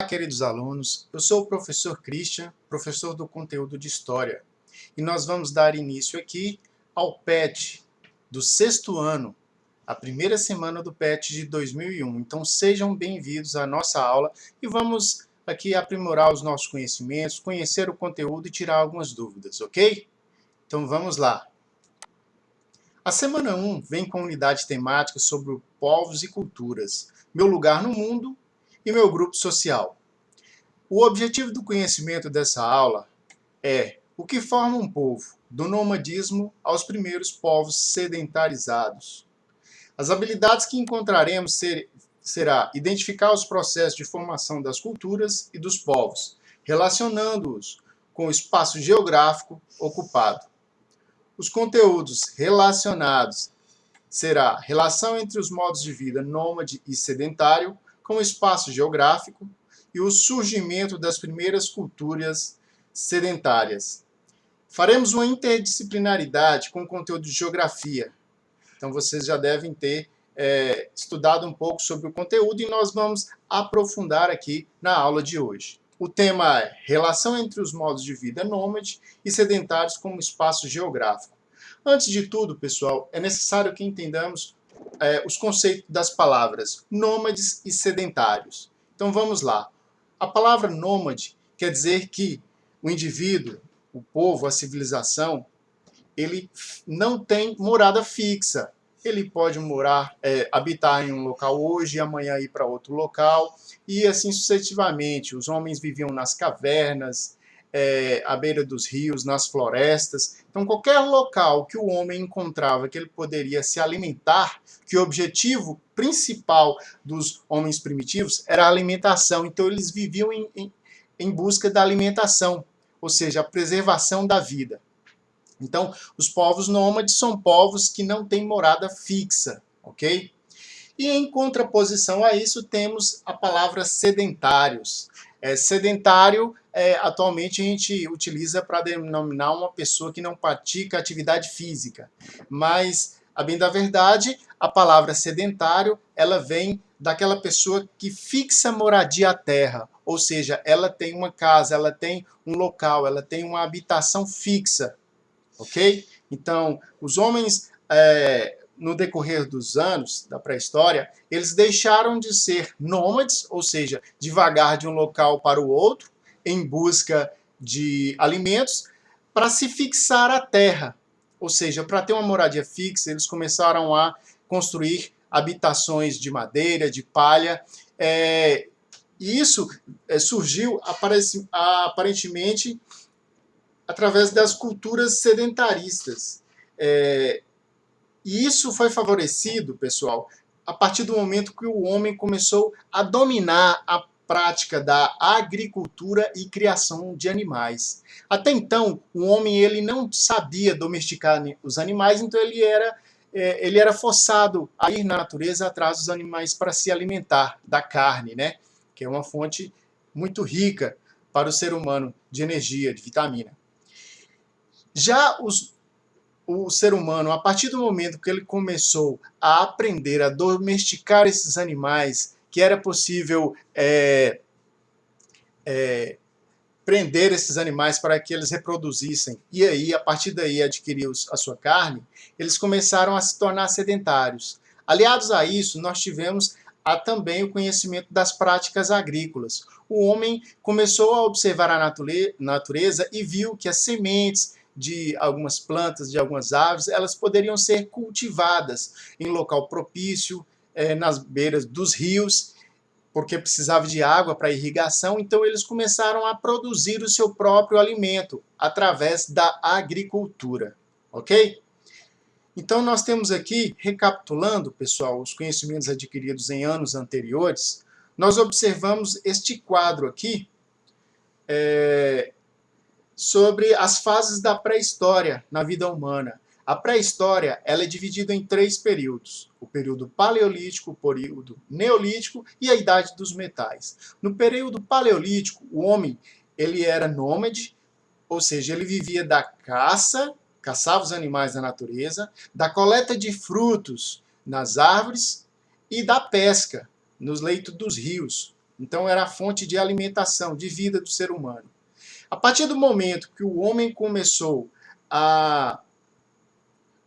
Olá, queridos alunos, eu sou o professor Christian, professor do conteúdo de História, e nós vamos dar início aqui ao PET do sexto ano, a primeira semana do PET de 2001. Então sejam bem-vindos à nossa aula e vamos aqui aprimorar os nossos conhecimentos, conhecer o conteúdo e tirar algumas dúvidas, ok? Então vamos lá. A semana 1 vem com unidade temática sobre povos e culturas, meu lugar no mundo e meu grupo social. O objetivo do conhecimento dessa aula é o que forma um povo, do nomadismo aos primeiros povos sedentarizados. As habilidades que encontraremos será identificar os processos de formação das culturas e dos povos, relacionando-os com o espaço geográfico ocupado. Os conteúdos relacionados será relação entre os modos de vida nômade e sedentário com o espaço geográfico, e o surgimento das primeiras culturas sedentárias. Faremos uma interdisciplinaridade com conteúdo de geografia. Então vocês já devem ter estudado um pouco sobre o conteúdo e nós vamos aprofundar aqui na aula de hoje. O tema é relação entre os modos de vida nômade e sedentários como espaço geográfico. Antes de tudo, pessoal, é necessário que entendamos os conceitos das palavras nômades e sedentários. Então vamos lá. A palavra nômade quer dizer que o indivíduo, o povo, a civilização, ele não tem morada fixa. Ele pode habitar em um local hoje e amanhã ir para outro local, e assim sucessivamente. Os homens viviam nas cavernas, à beira dos rios, nas florestas. Então, qualquer local que o homem encontrava que ele poderia se alimentar, que o objetivo principal dos homens primitivos era a alimentação. Então, eles viviam em busca da alimentação, ou seja, a preservação da vida. Então, os povos nômades são povos que não têm morada fixa, ok? E em contraposição a isso, temos a palavra sedentários. Sedentário, atualmente a gente utiliza para denominar uma pessoa que não pratica atividade física. Mas, a bem da verdade, a palavra sedentário, ela vem daquela pessoa que fixa moradia à terra. Ou seja, ela tem uma casa, ela tem um local, ela tem uma habitação fixa. Ok? Então, os homens, no decorrer dos anos da pré-história, eles deixaram de ser nômades, ou seja, de vagar de um local para o outro, em busca de alimentos, para se fixar à terra. Ou seja, para ter uma moradia fixa, eles começaram a construir habitações de madeira, de palha, e isso surgiu aparentemente através das culturas sedentaristas. E isso foi favorecido, pessoal, a partir do momento que o homem começou a dominar a prática da agricultura e criação de animais. Até então, o homem ele não sabia domesticar os animais, então ele era forçado a ir na natureza atrás dos animais para se alimentar da carne, né? Que é uma fonte muito rica para o ser humano de energia, de vitamina. Já o ser humano, a partir do momento que ele começou a aprender a domesticar esses animais, que era possível prender esses animais para que eles reproduzissem, e aí, a partir daí, adquirir a sua carne, eles começaram a se tornar sedentários. Aliados a isso, nós tivemos também o conhecimento das práticas agrícolas. O homem começou a observar a natureza e viu que as sementes de algumas plantas, de algumas aves, elas poderiam ser cultivadas em local propício, nas beiras dos rios, porque precisava de água para irrigação, então eles começaram a produzir o seu próprio alimento através da agricultura, ok? Então nós temos aqui, recapitulando, pessoal, os conhecimentos adquiridos em anos anteriores, nós observamos este quadro aqui, sobre as fases da pré-história na vida humana. A pré-história ela é dividida em 3 períodos: o período paleolítico, o período neolítico e a idade dos metais. No período paleolítico, o homem ele era nômade, ou seja, ele vivia da caça, caçava os animais da natureza, da coleta de frutos nas árvores e da pesca nos leitos dos rios. Então era a fonte de alimentação, de vida do ser humano. A partir do momento que o homem começou a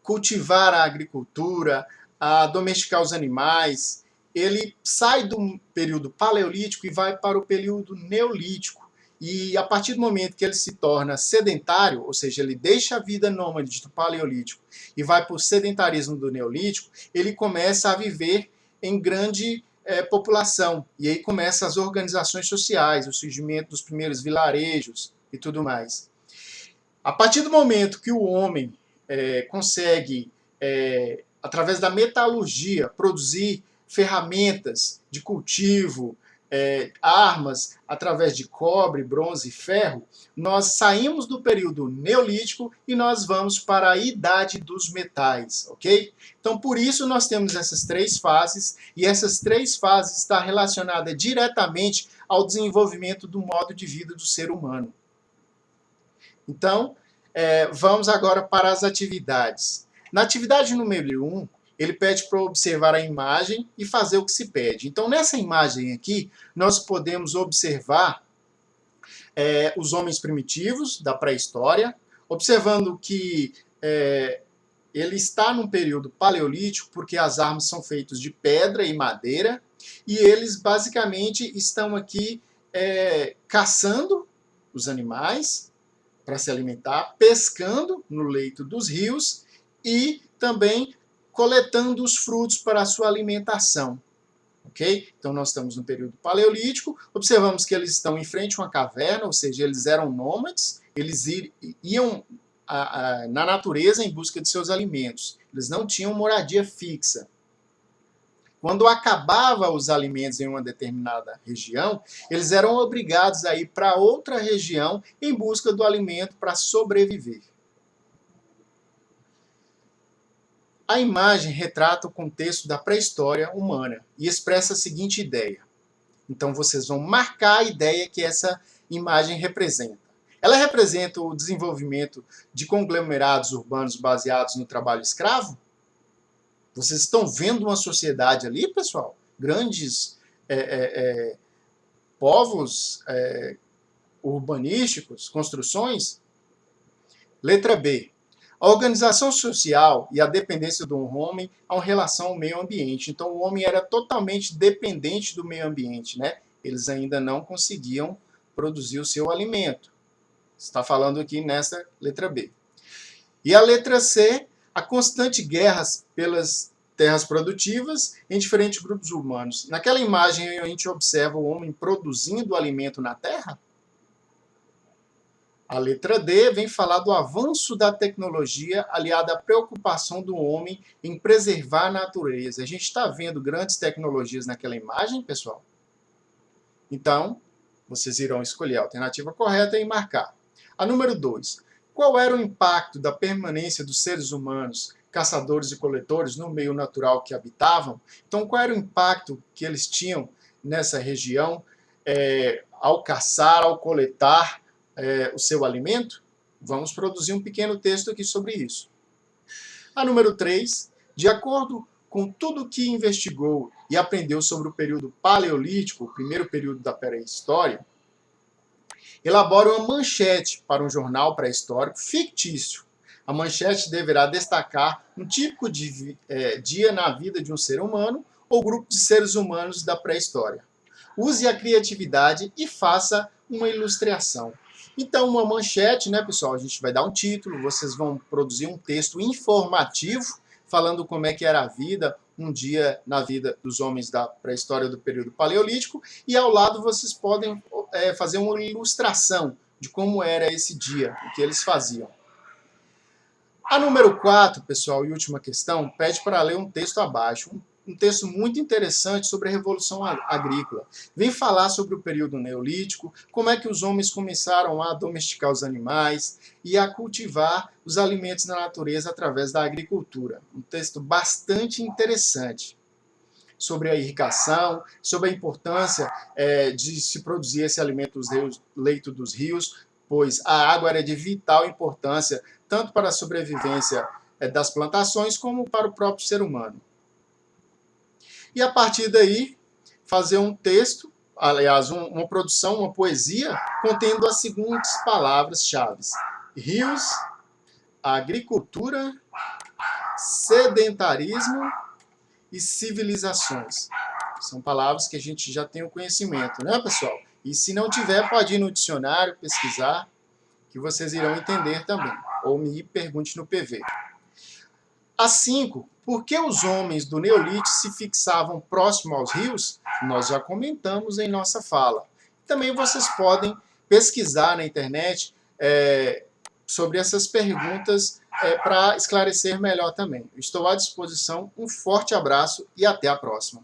cultivar a agricultura, a domesticar os animais, ele sai do período paleolítico e vai para o período neolítico. E a partir do momento que ele se torna sedentário, ou seja, ele deixa a vida nômade do paleolítico e vai para o sedentarismo do neolítico, ele começa a viver em grande população. E aí começam as organizações sociais, o surgimento dos primeiros vilarejos e tudo mais. A partir do momento que o homem consegue, através da metalurgia, produzir ferramentas de cultivo, armas através de cobre, bronze e ferro, nós saímos do período neolítico e nós vamos para a idade dos metais, ok? Então, por isso nós temos essas três fases, e essas três fases estão relacionadas diretamente ao desenvolvimento do modo de vida do ser humano. Então, vamos agora para as atividades. Na atividade número 1, ele pede para observar a imagem e fazer o que se pede. Então, nessa imagem aqui, nós podemos observar os homens primitivos da pré-história, observando que ele está num período paleolítico, porque as armas são feitas de pedra e madeira, e eles basicamente estão aqui caçando os animais para se alimentar, pescando no leito dos rios e também coletando os frutos para a sua alimentação. Ok? Então nós estamos no período paleolítico, observamos que eles estão em frente a uma caverna, ou seja, eles eram nômades, eles iam na natureza em busca de seus alimentos. Eles não tinham moradia fixa. Quando acabava os alimentos em uma determinada região, eles eram obrigados a ir para outra região em busca do alimento para sobreviver. A imagem retrata o contexto da pré-história humana e expressa a seguinte ideia. Então vocês vão marcar a ideia que essa imagem representa. Ela representa o desenvolvimento de conglomerados urbanos baseados no trabalho escravo? Vocês estão vendo uma sociedade ali, pessoal? Grandes povos urbanísticos, construções? Letra B. A organização social e a dependência do homem em relação ao meio ambiente. Então, o homem era totalmente dependente do meio ambiente, né? Eles ainda não conseguiam produzir o seu alimento. Está falando aqui nessa letra B. E a letra C, a constante guerra pelas terras produtivas em diferentes grupos humanos. Naquela imagem, a gente observa o homem produzindo alimento na terra? A letra D vem falar do avanço da tecnologia aliada à preocupação do homem em preservar a natureza. A gente está vendo grandes tecnologias naquela imagem, pessoal? Então, vocês irão escolher a alternativa correta e marcar. A número 2. Qual era o impacto da permanência dos seres humanos, caçadores e coletores, no meio natural que habitavam? Então, qual era o impacto que eles tinham nessa região ao caçar, ao coletar o seu alimento? Vamos produzir um pequeno texto aqui sobre isso. A número 3, de acordo com tudo que investigou e aprendeu sobre o período paleolítico, o primeiro período da pré-história, elabora uma manchete para um jornal pré-histórico fictício. A manchete deverá destacar um típico dia na vida de um ser humano ou grupo de seres humanos da pré-história. Use a criatividade e faça uma ilustração. Então, uma manchete, né, pessoal? A gente vai dar um título, vocês vão produzir um texto informativo, falando como é que era a vida, um dia na vida dos homens da pré-história do período paleolítico, e ao lado vocês podem fazer uma ilustração de como era esse dia, o que eles faziam. A número 4, pessoal, e última questão, pede para ler um texto abaixo, um texto muito interessante sobre a Revolução Agrícola. Vem falar sobre o período neolítico, como é que os homens começaram a domesticar os animais e a cultivar os alimentos na natureza através da agricultura. Um texto bastante interessante sobre a irrigação, sobre a importância de se produzir esse alimento nos leitos dos rios, pois a água era de vital importância tanto para a sobrevivência das plantações como para o próprio ser humano. E a partir daí, fazer um texto aliás, uma produção, uma poesia, contendo as seguintes palavras-chave: rios, agricultura, sedentarismo e civilizações. São palavras que a gente já tem o conhecimento, né, pessoal? E se não tiver, pode ir no dicionário, pesquisar, que vocês irão entender também. Ou me pergunte no PV. A 5. Por que os homens do Neolítico se fixavam próximo aos rios? Nós já comentamos em nossa fala. Também vocês podem pesquisar na internet sobre essas perguntas para esclarecer melhor também. Estou à disposição. Um forte abraço e até a próxima.